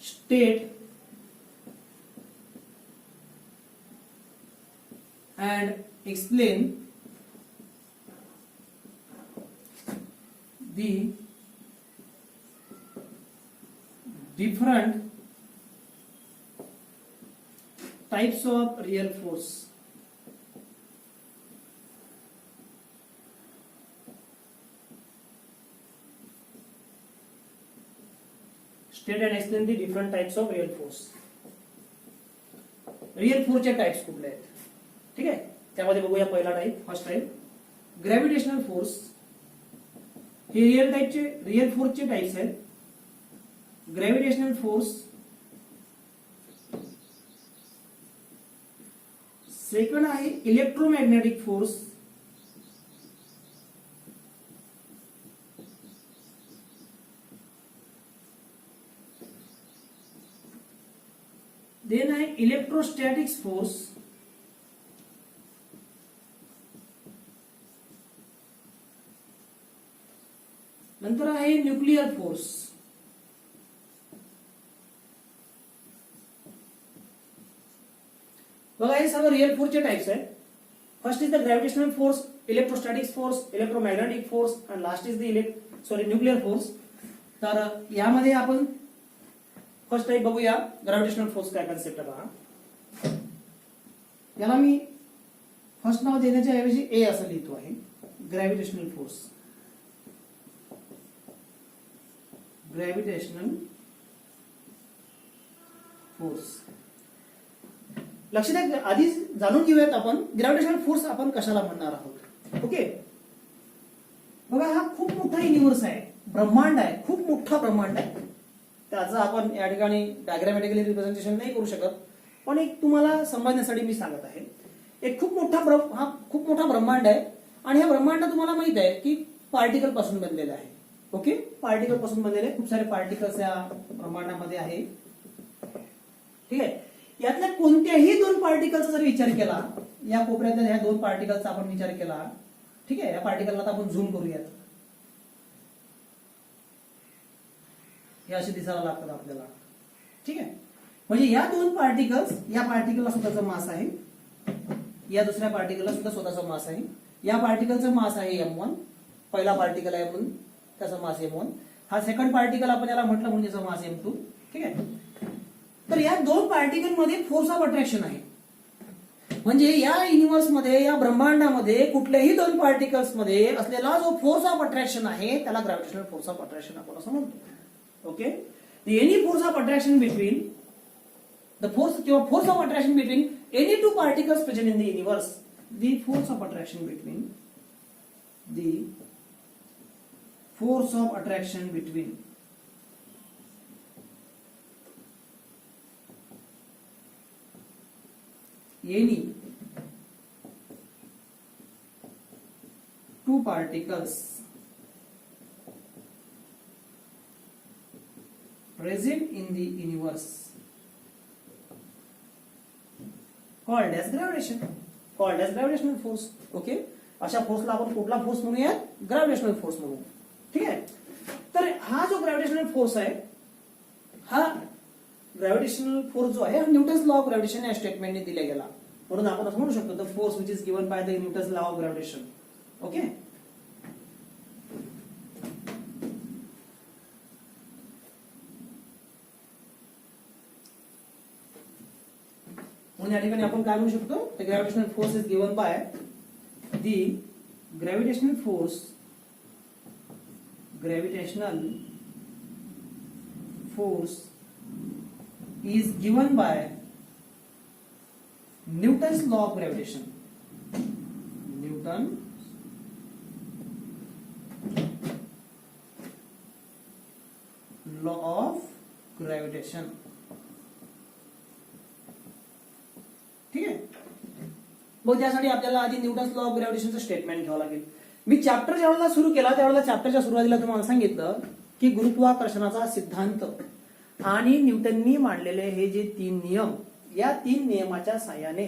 state and explain the different types of real force. State and explain the different types of real force. Real फोर्सचे types कुठले आहेत? ठीक आहे, त्यामध्ये बघूया पहिला type. First type gravitational force. हे रिअल फोर्सचे टाइप्स आहेत. ग्रॅव्हिटेशनल फोर्स, सेकंड आहे इलेक्ट्रोमॅग्नेटिक फोर्स, देन आहे इलेक्ट्रोस्टॅटिक्स फोर्स, नंतर आहे न्यूक्लिअर फोर्स. बघा हे सर्व रिअल फोर्सचे टाइप्स आहेत. First is the gravitational force, electrostatics force, electromagnetic force आणि last is the nuclear force. तर यामध्ये आपण फर्स्ट टाइप बघूया ग्रॅव्हिटेशनल फोर्स काय कन्सेप्ट आहे बघा. याला मी फर्स्ट नाव देण्याच्या ऐवजी ए असं लिहितो आहे. Gravitational force, gravitational force. लक्ष द्या, आधी जाणून घेऊयात आपण ग्रॅव्हिटेशनल फोर्स आपण कशाला म्हणणार आहोत. ओके, बघा हा खूप मोठा युनिव्हर्स आहे, ब्रह्मांड आहे, खूप मोठा ब्रह्मांड आहे. त्याचं आपण या ठिकाणी डायग्रामॅटिकली रिप्रेझेंटेशन नाही करू शकत, पण एक तुम्हाला समजण्यासाठी मी सांगत आहे. एक खूप मोठा ब्रह्मांड आहे आणि हा ब्रह्मांड तुम्हाला माहित आहे की पार्टिकल पासून बनलेला आहे. ओके, पार्टिकल पासून बनलेले खूप सारे पार्टिकल्स या ब्रह्मांडामध्ये आहे. ठीक आहे, यातल्या कोणत्याही दोन पार्टिकलचा जर विचार केला, या कोपऱ्यातल्या ह्या दोन पार्टिकलचा आपण विचार केला, ठीक आहे, या पार्टिकलला आपण झूम करूयात. हे असे दिसायला लागतात आपल्याला. ठीक आहे, म्हणजे या दोन पार्टिकल्स, या पार्टिकलला स्वतःचा मास आहे, या दुसऱ्या पार्टिकलला सुद्धा स्वतःचा मास आहे. या पार्टिकलचं मास आहे m1, पहिला पार्टिकल आहे म्हणून त्याचा मास m1. हा सेकंड पार्टिकल आपण याला म्हटलं म्हणजे त्याचा मास m2. ठीक आहे, तर या दोन पार्टिकल मध्ये फोर्स ऑफ अट्रॅक्शन आहे. म्हणजे या युनिव्हर्स मध्ये, या ब्रह्मांडामध्ये कुठल्याही दोन पार्टिकल्स मध्ये असलेला जो फोर्स ऑफ अट्रॅक्शन आहे त्याला ग्रॅव्हिटेशनल फोर्स ऑफ अट्रॅक्शन आपण असं म्हणतो. Okay, any force of attraction between force of attraction between any two particles present in the universe, the force of attraction between any two particles present in the universe called as gravitational force. Okay, अशा फोर्सला आपण कुठला force म्हणूया? Gravitational force म्हणू. ठीक आहे, तर हा जो ग्रॅव्हिटेशनल फोर्स आहे, हा ग्रॅव्हिटेशनल फोर्स जो आहे न्यूटन्स लॉ ऑफ ग्रॅव्हिटेशन या स्टेटमेंटने दिला गेला. म्हणून आपण असं म्हणू शकतो the force which is given by the Newton's law of gravitation. Okay, म्हणून या ठिकाणी आपण काय म्हणू शकतो? The gravitational force is given by the gravitational force is given by Newton's law of gravitation. Newton's law of gravitation. ठीक आहे, मग त्यासाठी आपल्याला आधी न्यूटन्स लॉ ऑफ ग्रॅव्हिटेशनचं स्टेटमेंट घ्यावं लागेल. मी चॅप्टर ज्यावेळेला सुरू केला त्यावेळेला चॅप्टरच्या सुरुवातीला तुम्हाला सांगितलं की गुरुत्वाकर्षणाचा सिद्धांत आणि न्यूटननी मांडलेले हे जे 3 नियम, या 3 नियमाच्या साहाय्याने,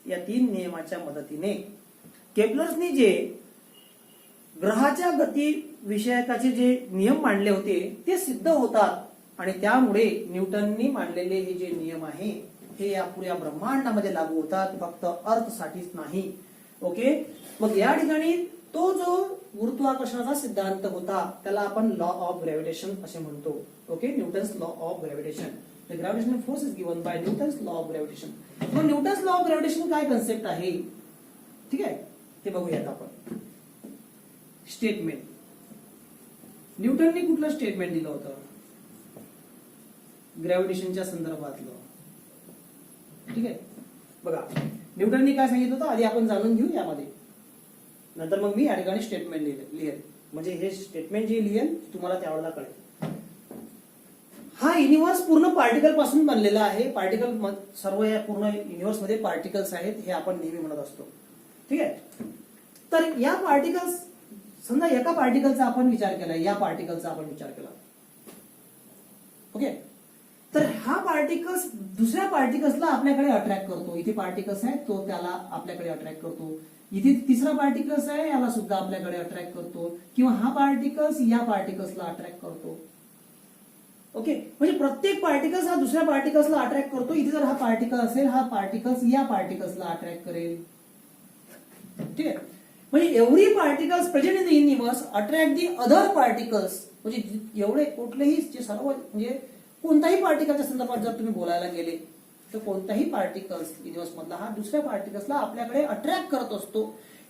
या 3 नियमाच्या मदतीने केप्लर्सनी जे ग्रहाच्या गती विषयकाचे जे नियम मांडले होते ते सिद्ध होतात आणि त्यामुळे न्यूटननी मांडलेले हे जे नियम आहे हे या पुऱ्या ब्रह्मांडामध्ये लागू होतात, फक्त अर्थसाठीच नाही. ओके, मग या ठिकाणी तो जो गुरुत्वाकर्षणाचा सिद्धांत होता त्याला आपण लॉ ऑफ ग्रॅव्हिटेशन असे म्हणतो. Okay, Newton's law of gravitation. The gravitational force is given by Newton's law of gravitation. मग न्यूटन्स लॉ ऑफ ग्रॅव्हिटेशन काय कन्सेप्ट आहे, ठीक आहे, ते बघूयात आपण. स्टेटमेंट. न्यूटनने कुठलं स्टेटमेंट दिलं होतं ग्रॅव्हिटेशनच्या संदर्भातलं, ठीक आहे. बघा, न्यूटनने काय सांगितलं होतं आधी आपण जाणून घेऊ यामध्ये, नंतर मग मी या ठिकाणी स्टेटमेंट लिहेल. म्हणजे हे स्टेटमेंट जे लिहेल तुम्हाला त्यावेळेला कळेल. हा युनिव्हर्स पूर्ण पार्टिकल पासून बनलेला आहे. पार्टिकल सर्व या पूर्ण युनिव्हर्स मध्ये पार्टिकल्स आहेत हे आपण नेहमी म्हणत असतो, ठीक आहे. तर या पार्टिकल्स, समजा एका पार्टिकलचा आपण विचार केला, या पार्टिकलचा आपण विचार केला, ओके, तर हा पार्टिकल्स दुसऱ्या पार्टिकल्सला आपल्याकडे अट्रॅक्ट करतो. इथे पार्टिकल्स आहे तो त्याला आपल्याकडे अट्रॅक्ट करतो. इथे तिसरा पार्टिकल्स आहे याला सुद्धा आपल्याकडे अट्रॅक्ट करतो, किंवा हा पार्टिकल्स या पार्टिकल्सला अट्रॅक्ट करतो. ओके, म्हणजे प्रत्येक पार्टिकल्स हा दुसऱ्या पार्टिकल्सला अट्रॅक्ट करतो. इथे जर हा पार्टिकल असेल, हा पार्टिकल्स या पार्टिकल्सला अट्रॅक्ट करेल, ठीक आहे. म्हणजे every particles present in the universe attract the other particles. म्हणजे एवढे कुठलेही जे सर्व, म्हणजे कोणताही पार्टिकलच्या संदर्भात जर तुम्ही बोलायला गेले तर कोणताही पार्टिकल्स युनिव्हर्स मधला हा दुसऱ्या पार्टिकल्सला आपल्याकडे अट्रॅक्ट करत असतो.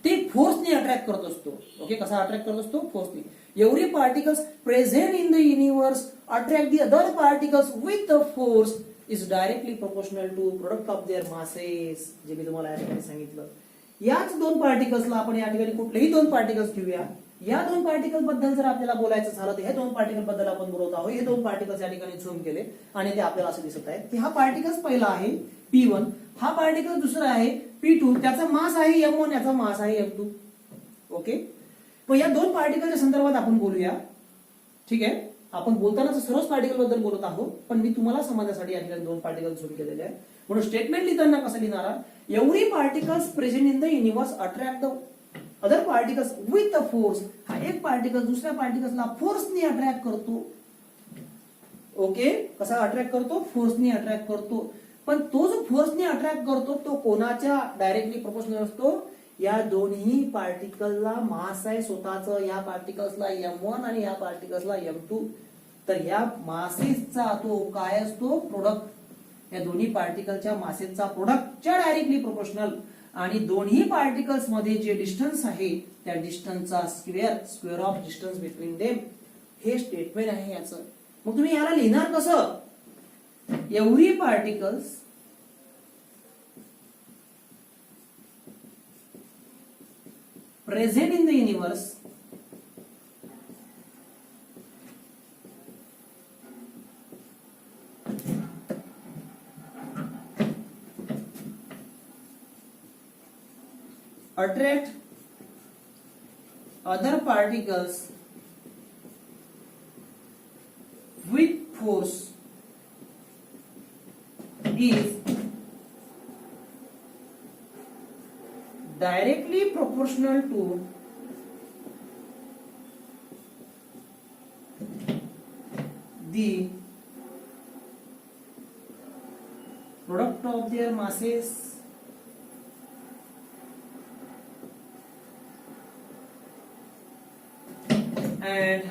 ते फोर्सने अट्रॅक्ट करत असतो. ओके, कसा अट्रॅक्ट करत असतो? फोर्सने. Every particles present in the universe attract the other particles with the force is directly proportional to product of their masses. जे मी तुम्हाला या ठिकाणी सांगितलं. याच दोन पार्टिकल्सला आपण या ठिकाणी कुठलेही दोन पार्टिकल्स घेऊया. या दोन पार्टिकल बद्दल जर आपल्याला बोलायचं झालं तर हे दोन पार्टिकल बद्दल आपण बोलत आहोत. हे दोन पार्टिकल्स या ठिकाणी झूम केले आणि ते आपल्याला असं दिसत आहे की हा पार्टिकल्स पहिला आहे P1, हा पार्टिकल दुसरा आहे P2, त्याचा मास आहे M1, याचा मास आहे M2. ओके, मग या दोन पार्टिकलच्या संदर्भात आपण बोलूया, ठीक आहे. आपण बोलताना सर्वच पार्टिकल बद्दल बोलत आहोत, पण मी तुम्हाला समजण्यासाठी या ठिकाणी दोन पार्टिकल झूम केलेले आहे. म्हणून स्टेटमेंट लिहिताना कसं लिहिणार? Every particles present in the universe attract the other particles with the force. हा एक पार्टिकल दुसऱ्या पार्टिकल्सला फोर्सने अट्रॅक्ट करतो. ओके, कसा अट्रॅक्ट करतो? फोर्सने अट्रॅक्ट करतो. पण तो जो फोर्सने अट्रॅक्ट करतो तो कोणाच्या डायरेक्टली प्रोपोर्शनल असतो? या दोन्ही पार्टिकलला मास आहे स्वतःच. या पार्टिकल्सला M1 आणि या पार्टिकल्सला M2. तर या मासेसचा तो काय असतो? प्रोडक्ट. या दोन्ही पार्टिकलच्या मासेसचा प्रोडक्टच्या डायरेक्टली प्रोपोर्शनल. आणि दोन्ही पार्टिकल्स मध्ये जे डिस्टन्स आहे त्या डिस्टन्सचा square of distance between them. हे स्टेटमेंट आहे याचं. मग तुम्ही याला लिहिणार कसं? Every particles present in the universe attract other particles with force is directly proportional to the product of their masses and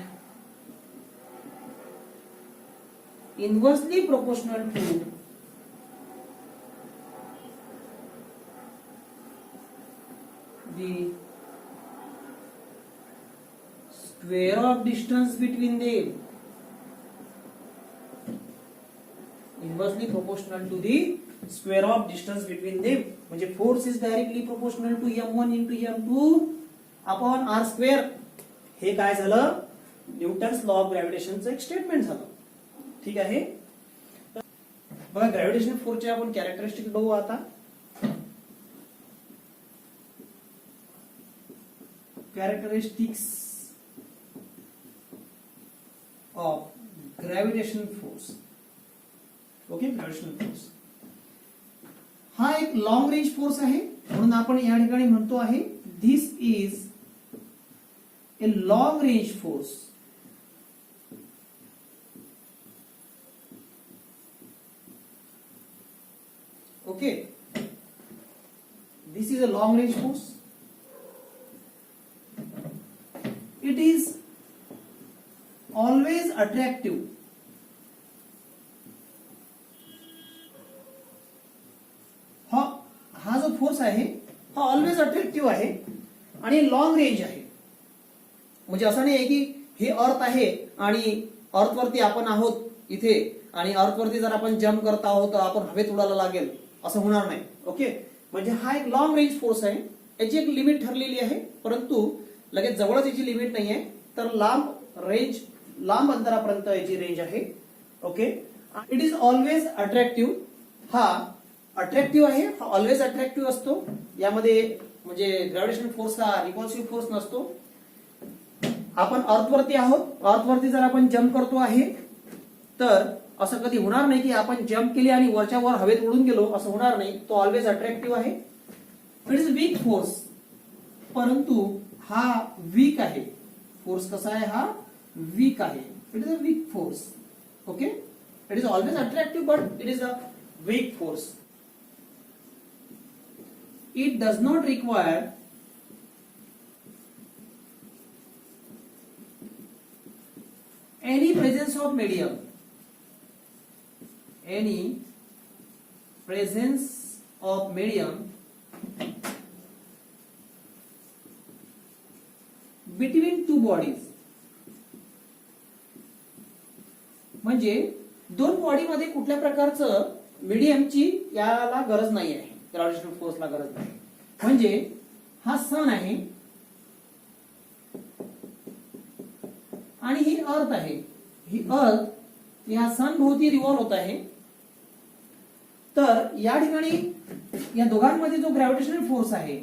inversely proportional to the square of distance between them. Inversely proportional to the square of distance between them. म्हणजे force is directly proportional to M1 into M2 upon R square. हे काय झालं? Newton's law of ग्रॅव्हिटेशनचं एक statement झालं, ठीक आहे. बघा, gravitation फोर्सचे आपण कॅरेक्टरिस्टिक बघू आता. Characteristics of gravitation force. Okay, gravitational force हा एक लॉंग रेंज फोर्स आहे. म्हणून आपण या ठिकाणी म्हणतो आहे दिस is a long range force. Okay, this is a long range force. It is always attractive. हा जो फोर्स आहे हा ऑलवेज अट्रॅक्टिव्ह आहे आणि लॉंग रेंज आहे. म्हणजे असं नाही आहे की हे अर्थ आहे आणि अर्थवरती आपण आहोत इथे आणि अर्थवरती जर आपण जम्प करत आहोत तर आपण हवेत उडायला लागेल असं होणार नाही. ओके, म्हणजे हा एक लॉंग रेंज फोर्स आहे. याची एक लिमिट ठरलेली आहे, परंतु लगेच जवळच याची लिमिट नाही आहे. तर लांब अंतरापर्यंत याची रेंज आहे. Okay, it is always attractive. हा अट्रॅक्टिव्ह आहे, हा ऑलवेज अट्रॅक्टिव्ह असतो. यामध्ये म्हणजे ग्रॅव्हिटेशनल फोर्स हा रिपल्सिव्ह फोर्स नसतो. आपण अर्थवरती आहोत, अर्थवरती जर आपण जम्प करतो आहे तर असं कधी होणार नाही की आपण जम्प केली आणि वरच्या वर हवेत उडून गेलो, असं होणार नाही. तो ऑलवेज अट्रॅक्टिव्ह आहे. इट इज वीक फोर्स, परंतु हा वीक आहे. फोर्स कसा आहे, हा वीक आहे. It is a weak force. Okay, it is always attractive but it is a weak force. It does not require any presence of medium. Any presence of medium between two bodies. म्हणजे दोन body मध्ये कुठल्या प्रकारचं मीडियमची याला गरज नाही आहे. Gravitational फोर्सला गरज नाही. म्हणजे हा सन आहे आणि ही अर्थ आहे. ही अर्थ या सन भोवती रिव्हॉल्व होत आहे. तर या ठिकाणी या दोघांमध्ये जो ग्रॅव्हिटेशनल फोर्स आहे,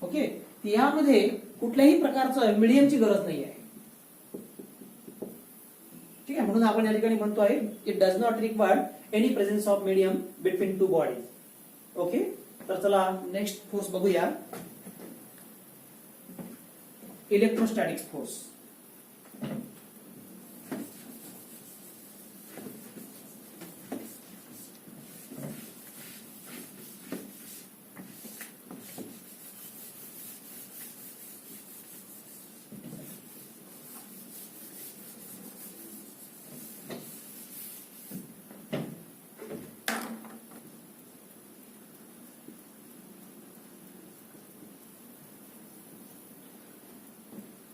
ओके, यामध्ये कुठल्याही प्रकारचं मीडियमची गरज नाही आहे. ठीक आहे, म्हणून आपण या ठिकाणी म्हणतो आहे it does not require any presence of medium between two bodies. Okay, तर चला नेक्स्ट फोर्स बघूया. Electrostatic force.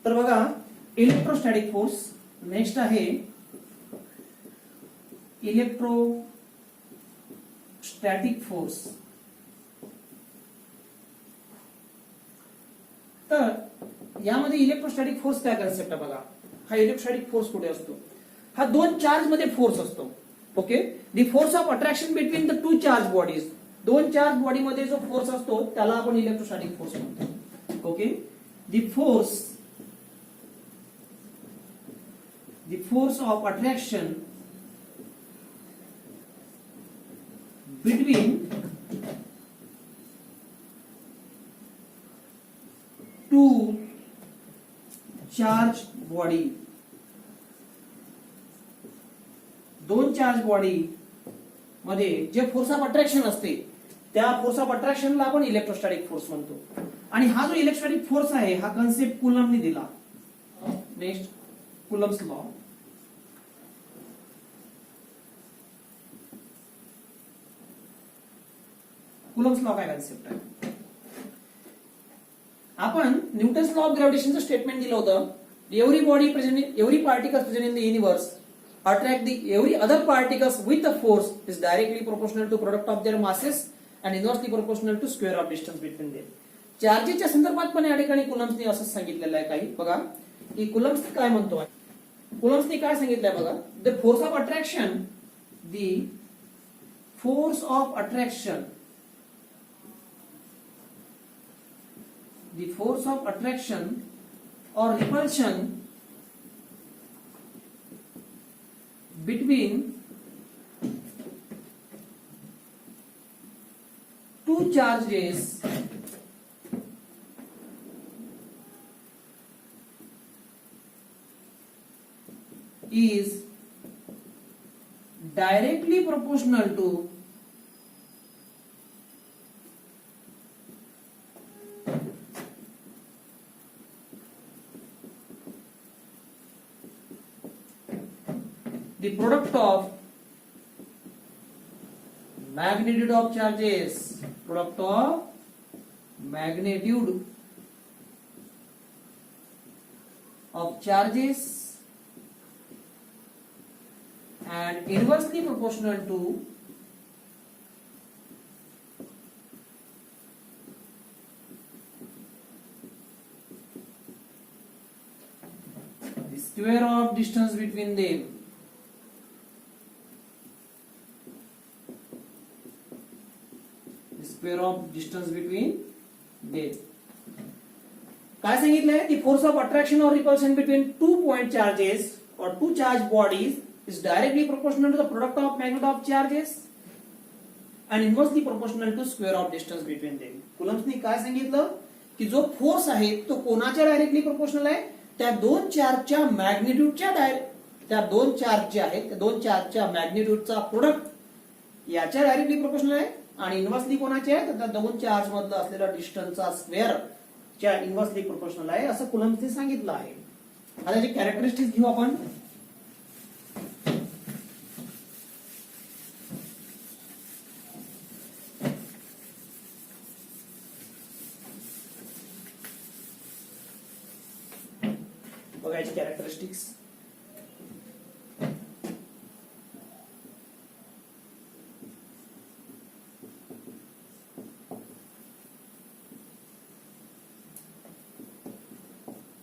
तर बघा, इलेक्ट्रोस्टॅटिक फोर्स. नेक्स्ट आहे इलेक्ट्रोस्टॅटिक फोर्स. तर यामध्ये इलेक्ट्रोस्टॅटिक फोर्स काय कन्सेप्ट आहे बघा. हा इलेक्ट्रोस्टॅटिक फोर्स कुठे असतो, हा दोन चार्ज मध्ये फोर्स असतो. Okay, the force of attraction between the two charge bodies. दोन चार्ज बॉडी मध्ये जो फोर्स असतो त्याला आपण इलेक्ट्रोस्टॅटिक फोर्स म्हणतो. Okay, the force of attraction between two charged body. दोन चार्ज बॉडी मध्ये जे फोर्स ऑफ अट्रॅक्शन असते त्या फोर्स ऑफ अट्रॅक्शनला आपण इलेक्ट्रोस्टॅटिक फोर्स म्हणतो. आणि हा जो इलेक्ट्रोस्टॅटिक फोर्स आहे हा कन्सेप्ट कुलम्बने दिला. Next, Coulomb's law. Coulomb's law काय कन्सेप्ट आहे. आपण न्यूटन्स लॉ ऑफ ग्रॅव्हिटेशनचं स्टेटमेंट दिलं होतं. Every particles present in the universe attract the every other particles with a force is directly proportional to product of their masses and inversely proportional to square of distance between them. चार्जेसच्या संदर्भात पण या ठिकाणी कुलम्सने असंच सांगितलेलं आहे. काही बघा की कुलम्सने काय म्हणतोय. कुलम्सने काय सांगितलंय बघा. The force of attraction, the force of attraction or repulsion between two charges is directly proportional to the product of magnitude of charges, product of magnitude of charges and inversely proportional to the square of distance between them. The square of distance between them. काय सांगितलंय? The force of attraction or repulsion between 2 point charges or 2 charged bodies is directly proportional to the product of magnitude of charges and inversely proportional to square of distance between them. कुलम्सनी काय सांगितलं की जो force आहे तो कोणाच्या directly proportional आहे? त्या दोन चार्जच्या मॅग्निट्यूडच्या त्या दोन चार्ज जे आहेत त्या दोन चार्जच्या मॅग्निट्यूडचा प्रोडक्ट याच्या डायरेक्टली प्रोपोर्शनल आहे आणि इन्व्हर्सली कोणाचे आहे? तर त्या दोन चार्ज मधला असलेला डिस्टन्सचा स्क्वेअर च्या इन्व्हर्सली प्रोपोर्शनल आहे असं कुलम्सने सांगितलं आहे. आता याची कॅरेक्टरिस्टिक्स घेऊ आपण. बघा याची characteristics.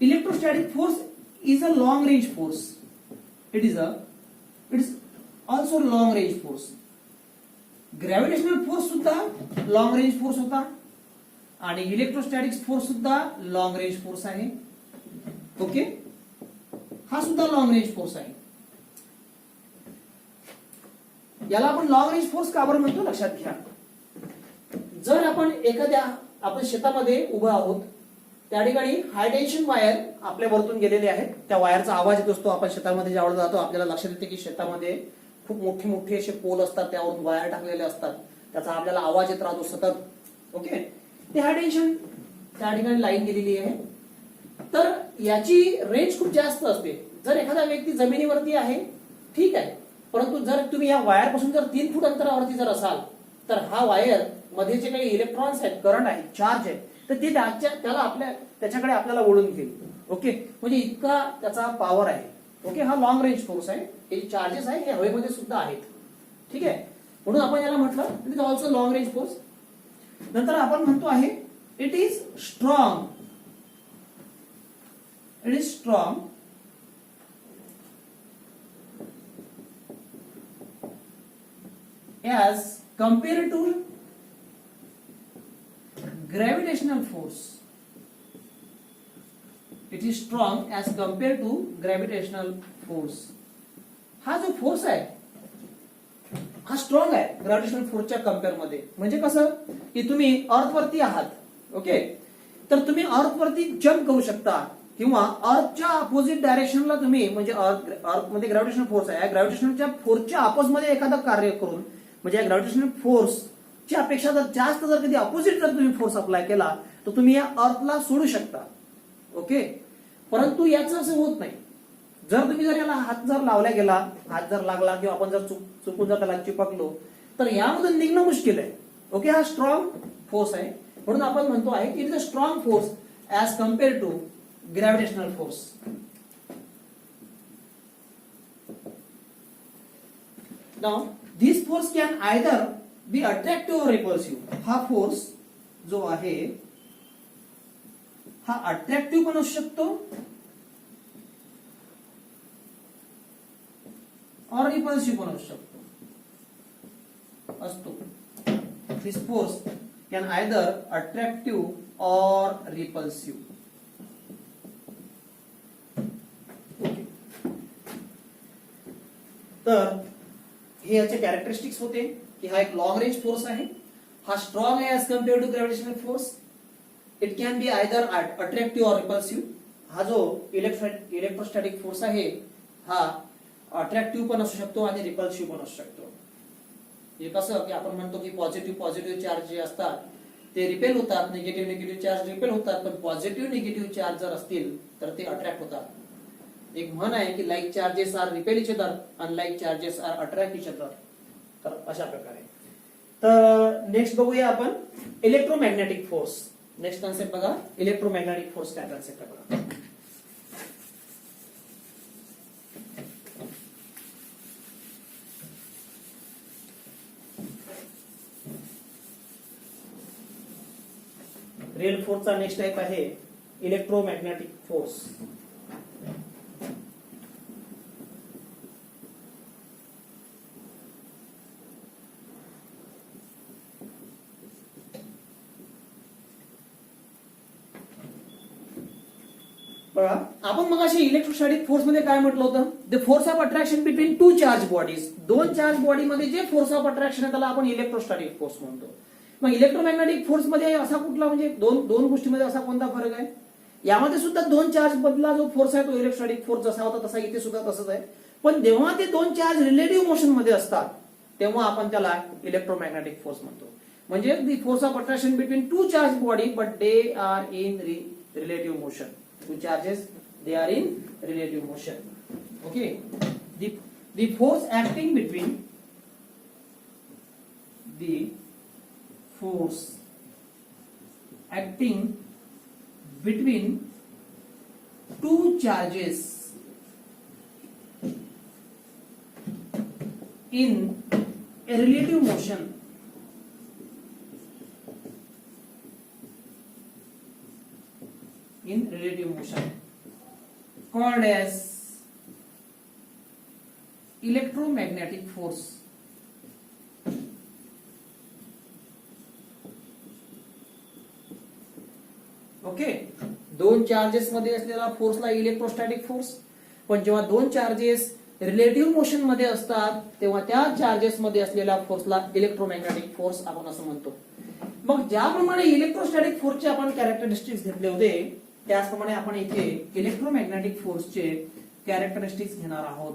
Electrostatic force is a long range force. It is also long range force. Gravitational force सुद्धा long range force होता आणि इलेक्ट्रोस्टॅटिक फोर्स सुद्धा long range force आहे. ओके, हा सुद्धा long range force आहे. याला आपण long range force का बरं म्हणतो लक्षात घ्या. जर आपण शेतामध्ये उभा आहोत त्या ठिकाणी हाय टेन्शन वायर आपल्या वरतून गेलेले आहेत. त्या वायरचा आवाज येत असतो. आपण शेतामध्ये ज्यावेळेला जातो आपल्याला लक्षात येते की शेतामध्ये खूप मोठे मोठे असे पोल असतात, त्यावरून वायर टाकलेले असतात, त्याचा आपल्याला आवाज येत राहतो सतत. ओके, ते हाय टेन्शन त्या ठिकाणी लाईन गेलेली आहे. तर याची रेंज खूप जास्त असते. जर एखादा व्यक्ती जमिनीवरती आहे ठीक आहे, परंतु जर तुम्ही या वायर पासून जर 3 फूट अंतरावरती जर असाल तर हा वायर मध्ये जे काही इलेक्ट्रॉन्स आहेत, करंट आहे, चार्ज आहे, तर ते त्याच्याकडे आपल्याला ओढून घेईल. ओके, म्हणजे इतका त्याचा पॉवर आहे. ओके, हा लॉंग रेंज फोर्स आहे. हे चार्जेस आहे हे हवेमध्ये सुद्धा आहेत. ठीक आहे, म्हणून आपण याला म्हटलं it is also long range force. नंतर आपण म्हणतो आहे it is strong. It is strong as compared to gravitational force. It is strong as compared to gravitational force. हा जो फोर्स आहे हा स्ट्रॉंग आहे ग्रॅव्हिटेशनल फोर्सच्या कंपेअर मध्ये. म्हणजे कसं की तुम्ही अर्थवरती आहात. ओके, तर तुम्ही अर्थवरती जम्प करू शकता किंवा अर्थच्या अपोजिट डायरेक्शनला तुम्ही म्हणजे अर्थ मध्ये ग्रॅव्हिटेशनल फोर्स आहे, ग्रॅव्हिटेशनलच्या फोर्सच्या अपोज मध्ये एखादं कार्य करून म्हणजे या ग्रॅव्हिटेशनल फोर्सची अपेक्षा जर जास्त जर कधी अपोजिट जर तुम्ही फोर्स अप्लाय केला तर तुम्ही या अर्थला सोडू शकता. ओके, परंतु याचं असं होत नाही. जर तुम्ही जर याला हात जर लावला गेला, हात जर लागला किंवा आपण जर चुकून जर त्याला चिपकलो तर यामधून निघणं मुश्किल आहे. ओके, हा स्ट्रॉंग फोर्स आहे. म्हणून आपण म्हणतो आहे की it is a strong force as compare to gravitational force. Now this force can either be attractive or repulsive. हा फोर्स जो आहे हा अट्रॅक्टिव्ह पण असू शकतो और रिपल्सिव्ह पण असू असतो. This force can either attractive or repulsive. Okay. तर हे याचे कॅरेक्टरिस्टिक्स होते की हा एक लॉंग रेंज फोर्स आहे, हा स्ट्रॉंग आहे as compared to gravitational force. It can be either attractive or repulsive. हा जो इलेक्ट्रोस्टॅटिक फोर्स आहे हा अट्रॅक्टिव्ह पण असू शकतो आणि रिपल्सिव्ह पण असू शकतो. हे कसं की आपण म्हणतो की पॉझिटिव्ह चार्ज जे असतात ते रिपेल होतात, निगेटिव्ह चार्ज रिपेल होतात, पण पॉझिटिव्ह निगेटिव्ह चार्ज जर असतील तर ते अट्रॅक्ट होतात. एक म्हण आहे की like charges are repel each other, unlike charges are attract each other. तर अशा प्रकारे. तर नेक्स्ट बघूया आपण इलेक्ट्रोमॅग्नेटिक फोर्स. नेक्स्ट कॉन्सेप्ट बघा, इलेक्ट्रोमॅग्नेटिक फोर्स काय कॉन्सेप्ट आहे बघा. रियल फोर्सचा नेक्स्ट टाइप आहे इलेक्ट्रोमॅग्नेटिक फोर्स. बघा, आपण मग अशी इलेक्ट्रोस्टॅटिक फोर्स मध्ये काय म्हटलं होतं, the force of attraction between two charge bodies. दोन चार्ज बॉडी मध्ये जे फोर्स ऑफ अट्रॅक्शन आहे त्याला आपण इलेक्ट्रोस्टॅटिक फोर्स म्हणतो. मग इलेक्ट्रोमॅग्नेटिक फोर्स मध्ये असा कुठला, म्हणजे दोन गोष्टीमध्ये असा कोणता फरक आहे. यामध्ये सुद्धा दोन चार्ज मधला जो फोर्स आहे तो इलेक्ट्रोस्टॅटिक फोर्स जसा होता तसा इथे सुद्धा तसंच आहे. पण जेव्हा ते दोन चार्ज रिलेटिव्ह मोशन मध्ये असतात तेव्हा आपण त्याला इलेक्ट्रोमॅग्नेटिक फोर्स म्हणतो. म्हणजे the force of attraction between two charge body but they are in relative motion. Two charges, they are in relative motion. Okay, the force acting between two charges in a relative motion called as electromagnetic force. Okay, दोन charges मध्ये असलेला फोर्सला electrostatic force. पण जेव्हा दोन charges relative motion मध्ये असतात तेव्हा त्या चार्जेस मध्ये असलेल्या फोर्सला इलेक्ट्रोमॅग्नेटिक फोर्स आपण असं म्हणतो. मग ज्याप्रमाणे इलेक्ट्रोस्टॅटिक फोर्सचे आपण कॅरेक्टरिस्टिक्स घेतले होते त्याचप्रमाणे आपण इथे इलेक्ट्रोमॅग्नेटिक फोर्सचे कॅरेक्टरिस्टिक्स घेणार आहोत.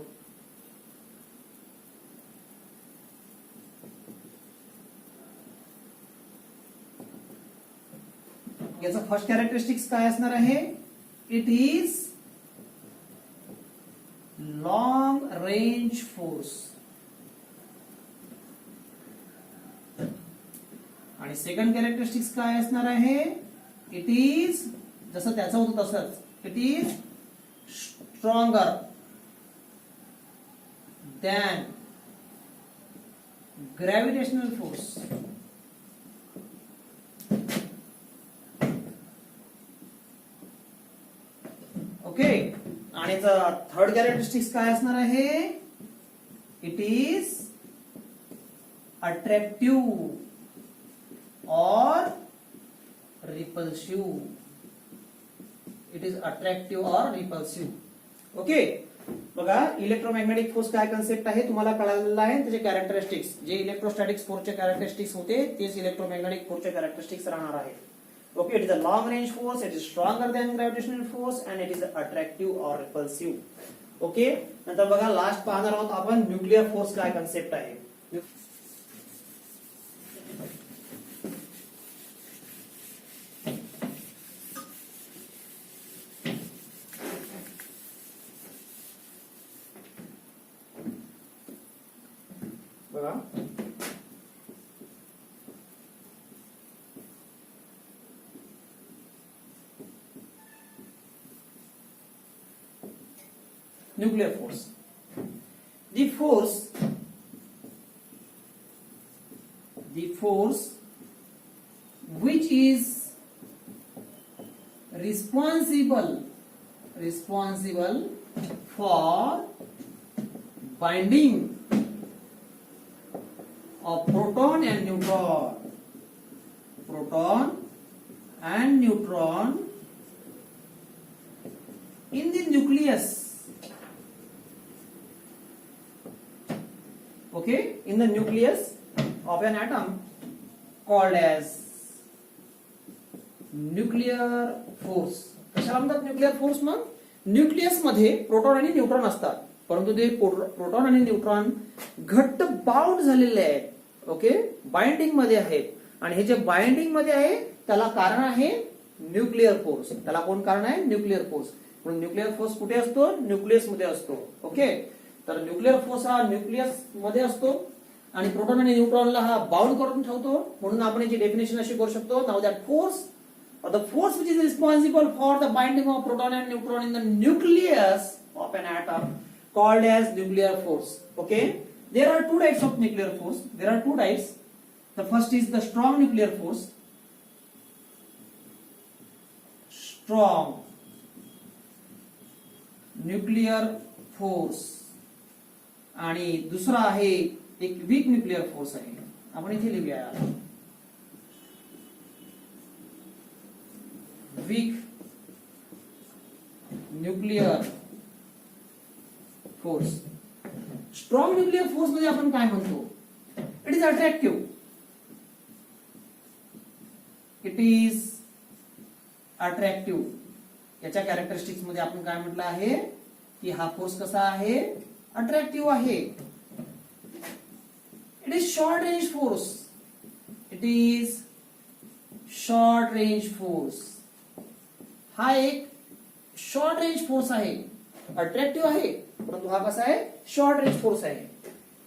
याचा फर्स्ट कॅरेक्टरिस्टिक्स काय असणार आहे, it is long range force. आणि सेकंड कॅरेक्टरिस्टिक्स काय असणार आहे, इट इज जसं त्याचं होतं तसंच, it is stronger than gravitational force. Okay, आणि थर्ड कॅरेक्टरिस्टिक्स काय असणार आहे, it is attractive or repulsive. It is attractive or repulsive. Okay, बघा इलेक्ट्रोमॅग्नेटिक फोर्स काय कन्सेप्ट आहे तुम्हाला कळालेला आहे. त्याचे कॅरेक्टरिस्टिक्स जे इलेक्ट्रोस्टॅटिक फोर्सचे कॅरेक्टरिस्टिक्स होते तेच इलेक्ट्रोमॅग्नेटिक फोर्सचे कॅरेक्टरिस्टिक्स राहणार आहे. Okay, it is a long range force, it is stronger than gravitational force and it is attractive or repulsive. Okay, नंतर बघा लास्ट पाहणार आहोत आपण न्यूक्लियर फोर्स काय कन्सेप्ट आहे. बघा, nuclear force, the force which is responsible for binding of proton and neutron in the nucleus. Okay, in the nucleus of an atom called as nuclear force. कशाला म्हणतात nuclear force. मग nucleus मध्ये proton आणि neutron असतात, परंतु ते proton आणि neutron घट्ट बाउंड झालेले आहेत. ओके, बाइंडिंग मध्ये आहेत. आणि हे जे बाइंडिंग मध्ये आहे त्याला कारण आहे न्यूक्लियर फोर्स. त्याला कोण कारण आहे, न्यूक्लियर फोर्स. म्हणून न्यूक्लिअर फोर्स कुठे असतो? न्यूक्लियस मध्ये असतो. ओके, तर न्यूक्लिअर फोर्स हा न्यूक्लियस मध्ये असतो आणि प्रोटॉन आणि न्यूट्रॉनला हा बाउंड करून ठेवतो. म्हणून आपण याची डेफिनेशन अशी करू शकतो, now that force or the force which is responsible for the binding of proton and neutron in the nucleus of an atom called as nuclear force. Okay, there are two types of nuclear force. There are two types. The first is the strong nuclear force. Strong nuclear force आणि दुसरा आहे एक weak nuclear force आहे. आपण इथे लिहूया weak nuclear force. Strong nuclear force मध्ये आपण काय म्हणतो? It is attractive. It is attractive. याच्या कॅरेक्टरिस्टिक्स मध्ये आपण काय म्हटलं आहे की हा फोर्स कसा आहे? अट्रॅक्टिव्ह आहे. It is short range force. It is short range force. हा एक शॉर्ट रेंज फोर्स आहे. अट्रॅक्टिव्ह आहे परंतु हा कसा आहे? शॉर्ट रेंज फोर्स आहे.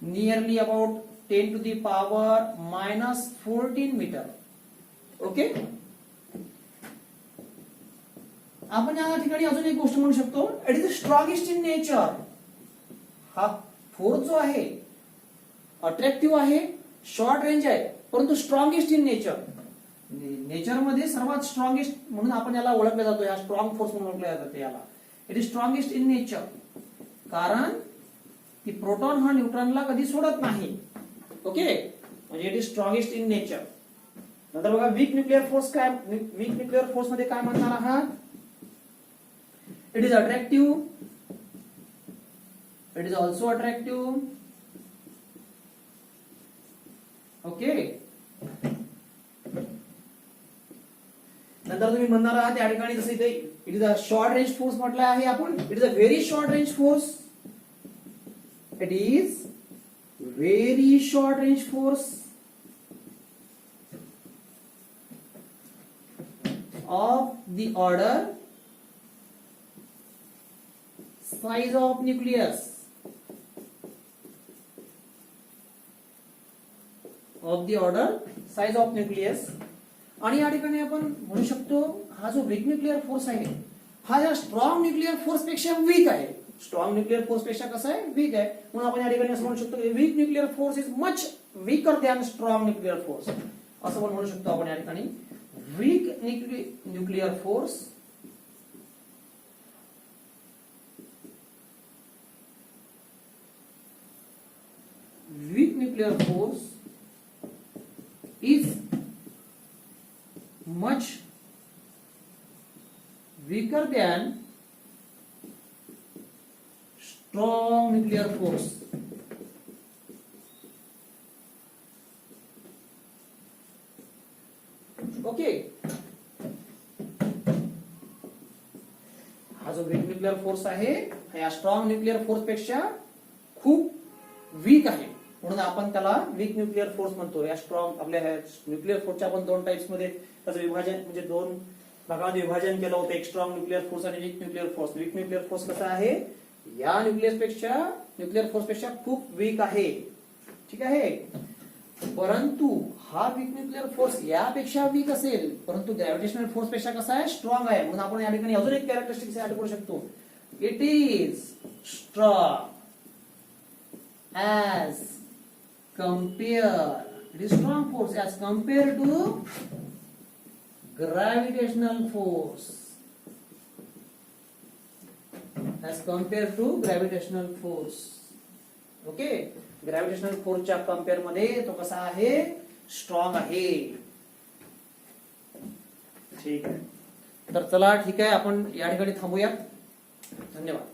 Nearly about 10 to the power -14 metre. Okay, आपण या ठिकाणी अजून एक गोष्ट म्हणू शकतो, it is strongest in nature. हा फोर्स जो आहे अट्रॅक्टिव्ह आहे, शॉर्ट रेंज आहे परंतु स्ट्रॉंगेस्ट इन नेचर. नेचर मध्ये सर्वात स्ट्रॉंगेस्ट म्हणून आपण याला ओळखला जातो. या स्ट्रॉंग फोर्स म्हणून ओळखला जातो याला. It is strongest in nature कारण की प्रोटॉन हा न्यूट्रॉनला कधी सोडत नाही. ओके, म्हणजे it is strongest in nature. नंतर बघा वीक न्यूक्लिअर फोर्स काय? वीक न्यूक्लिअर फोर्स मध्ये काय म्हणणार आहात? It is attractive. It is also attractive. Okay, नंतर तुम्ही म्हणणार आहात या ठिकाणी जसं इथे it is a short range force म्हटलं आहे आपण. It is a very short range force. It is very short range force of the order size of nucleus. Of the order size of nucleus. आणि या ठिकाणी आपण म्हणू शकतो हा जो वीक न्यूक्लिअर फोर्स आहे हा या स्ट्रॉंग न्यूक्लिअर फोर्स पेक्षा वीक आहे. स्ट्रॉंग न्यूक्लिअर फोर्स पेक्षा कसा आहे? वीक आहे. म्हणून आपण या ठिकाणी असं म्हणू शकतो की weak nuclear force is much weaker than strong nuclear force. असं पण म्हणू शकतो आपण या ठिकाणी. Weak nuclear force is much weaker than strong nuclear force. Okay, हा जो वीक न्यूक्लिअर फोर्स आहे हा या स्ट्रॉंग न्यूक्लिअर फोर्स पेक्षा खूप वीक आहे म्हणून आपण त्याला वीक न्यूक्लिअर फोर्स म्हणतो. या स्ट्रॉंग आपल्या न्यूक्लिअर फोर्सच्या आपण दोन टाइप्स मध्ये त्याचं विभाजन म्हणजे दोन भागामध्ये विभाजन केलं होतं. एक स्ट्रॉंग न्यूक्लिअर फोर्स आणि weak nuclear force. Weak nuclear force कसा आहे? या न्यूक्लिअर फोर्स पेक्षा खूप वीक आहे. ठीक आहे, परंतु हा वीक न्यूक्लिअर फोर्स यापेक्षा वीक असेल परंतु ग्रॅव्हिटेशनल फोर्स पेक्षा कसा आहे? स्ट्रॉंग आहे. म्हणून आपण या ठिकाणी अजून एक कॅरेक्टरिस्टिक्स ऍड करू शकतो. It is strong as compared, it is strong force as compared to gravitational force. As compared to gravitational force. Okay, gravitational फोर्सच्या कंपेअर मध्ये तो कसा आहे? स्ट्रॉंग आहे. ठीक आहे, तर चला ठीक आहे आपण या ठिकाणी थांबूया. धन्यवाद.